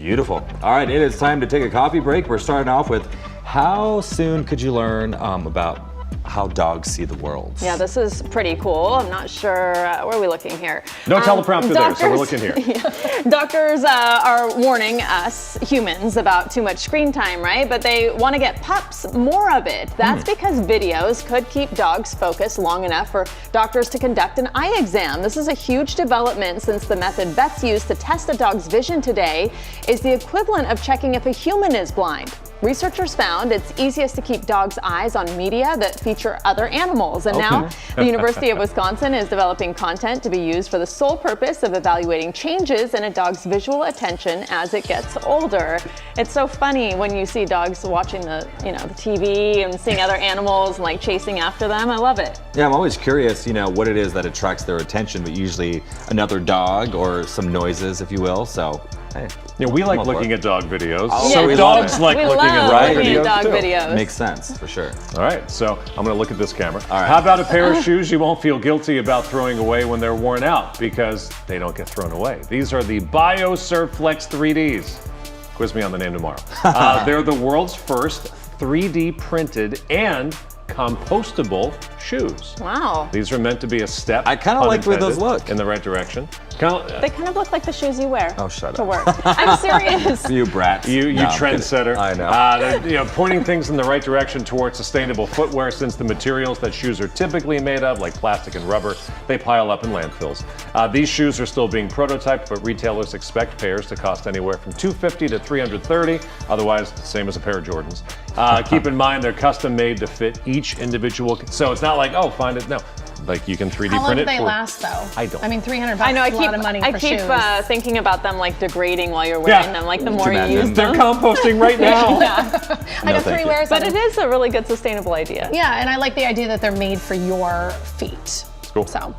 Beautiful. All right, it is time to take a coffee break. We're starting off with how soon could you learn about how dogs see the world? Yeah, this is pretty cool. I'm not sure, where are we looking here? No teleprompter there, so we're looking here. Yeah. Doctors are warning us humans about too much screen time, right? But they want to get pups more of it. That's because videos could keep dogs focused long enough for doctors to conduct an eye exam. This is a huge development since the method vets use to test a dog's vision today is the equivalent of checking if a human is blind. Researchers found it's easiest to keep dogs' eyes on media that feature other animals. And now the University of Wisconsin is developing content to be used for the sole purpose of evaluating changes in a dog's visual attention as it gets older. It's so funny when you see dogs watching the TV and seeing other animals and like chasing after them. I love it. Yeah, I'm always curious, what it is that attracts their attention, but usually another dog or some noises, if you will. So, hey. Yeah, we like looking at dog videos. Oh, so yeah, dogs like we looking at dog videos. Makes sense, for sure. All right, so I'm going to look at this camera. All right. How about a pair of shoes you won't feel guilty about throwing away when they're worn out because they don't get thrown away? These are the BioSurf Flex 3Ds. Quiz me on the name tomorrow. They're the world's first 3D printed and compostable shoes. Wow. These are meant to be a step. I kind of like the way those look. In the right direction. They kind of look like the shoes you wear. Oh, shut to up. work. I'm serious. You brats. You No, I'm trendsetter. kidding. I know. They're, pointing things in the right direction towards sustainable footwear, since the materials that shoes are typically made of, like plastic and rubber, they pile up in landfills. These shoes are still being prototyped, but retailers expect pairs to cost anywhere from $250 to $330. Otherwise, same as a pair of Jordans. Keep in mind, they're custom made to fit each individual. So it's not like, oh, find it. No. Like you can 3D How long print do it. they last though? I don't. I mean, $300 I know. is a lot of money for shoes. I keep thinking about them like degrading while you're wearing them. Like the more you use them. They're composting right now. I know 3 wears. But it is a really good sustainable idea. Yeah, and I like the idea that they're made for your feet. Cool. So,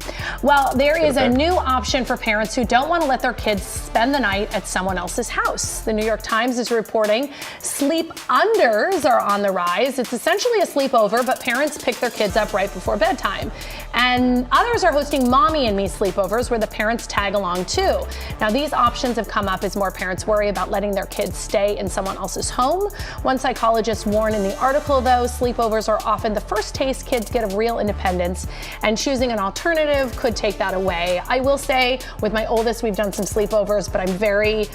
well, there is a new option for parents who don't want to let their kids spend the night at someone else's house. The New York Times is reporting sleep unders are on the rise. It's essentially a sleepover, but parents pick their kids up right before bedtime. And others are hosting mommy and me sleepovers where the parents tag along too. Now, these options have come up as more parents worry about letting their kids stay in someone else's home. One psychologist warned in the article, though, sleepovers are often the first taste kids get of real independence, and choosing an alternative could take that away. I will say, with my oldest, we've done some sleepovers, but I'm very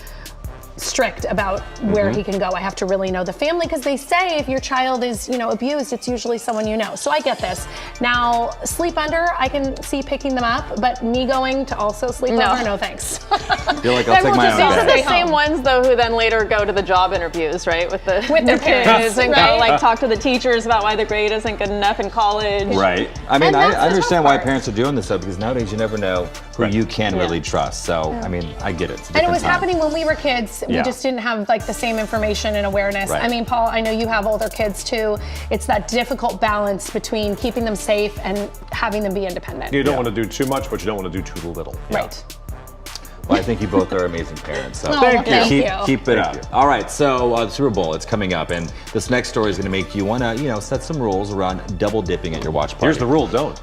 strict about where he can go. I have to really know the family, because they say if your child is, abused, it's usually someone you know. So I get this. Now, sleep under, I can see picking them up, but me going to also sleep over, no thanks. You're like, I'll take my own These are bed. the same ones, though, who then later go to the job interviews, right? With their kids and right? go like talk to the teachers about why their grade isn't good enough in college. Right. I mean, And that's I the understand tough why part. parents are doing this, though, because nowadays you never know who you can really trust. So, I mean, I get it. It's a And it different was time. happening when we were kids. We just didn't have like the same information and awareness. Right. I mean, Paul, I know you have older kids too. It's that difficult balance between keeping them safe and having them be independent. You don't want to do too much, but you don't want to do too little. Right. Well, I think you both are amazing parents. So Oh, Thank you. Keep it up. you. All right, so the Super Bowl, it's coming up, and this next story is going to make you want to, set some rules around double dipping at your watch party. Here's the rule: don't.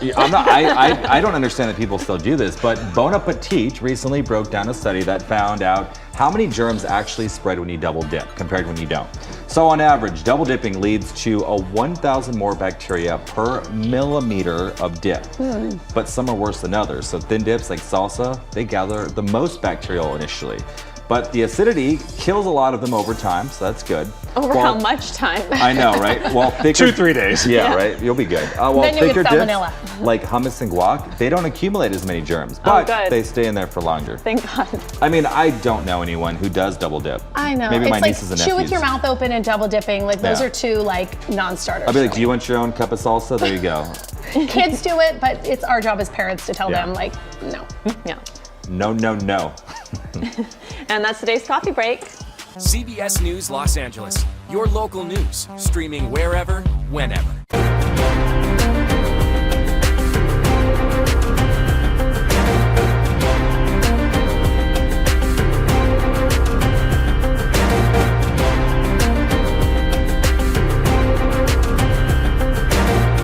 I don't understand that people still do this, but Bon Appetit recently broke down a study that found out how many germs actually spread when you double dip compared to when you don't. So on average, double dipping leads to 1,000 more bacteria per millimeter of dip. But some are worse than others. So thin dips like salsa, they gather the most bacterial initially. But the acidity kills a lot of them over time, so that's good. Over how much time? I know, right? Well, thicker 2-3 days. Yeah, right. You'll be good. Well, Then you'll thicker get dips salmonella. like hummus and guac, they don't accumulate as many germs, but good. they stay in there for longer. Thank God. I mean, I don't know anyone who does double dip. I know. Maybe it's my like nieces and chew nephews. with your mouth open and double dipping. Like those Yeah. are two like non-starters. I'll be like, do you want your own cup of salsa? There you go. Kids do it, but it's our job as parents to tell Yeah. them like, no. Yeah. No, no, no. And that's today's coffee break. CBS News Los Angeles, your local news, streaming wherever, whenever.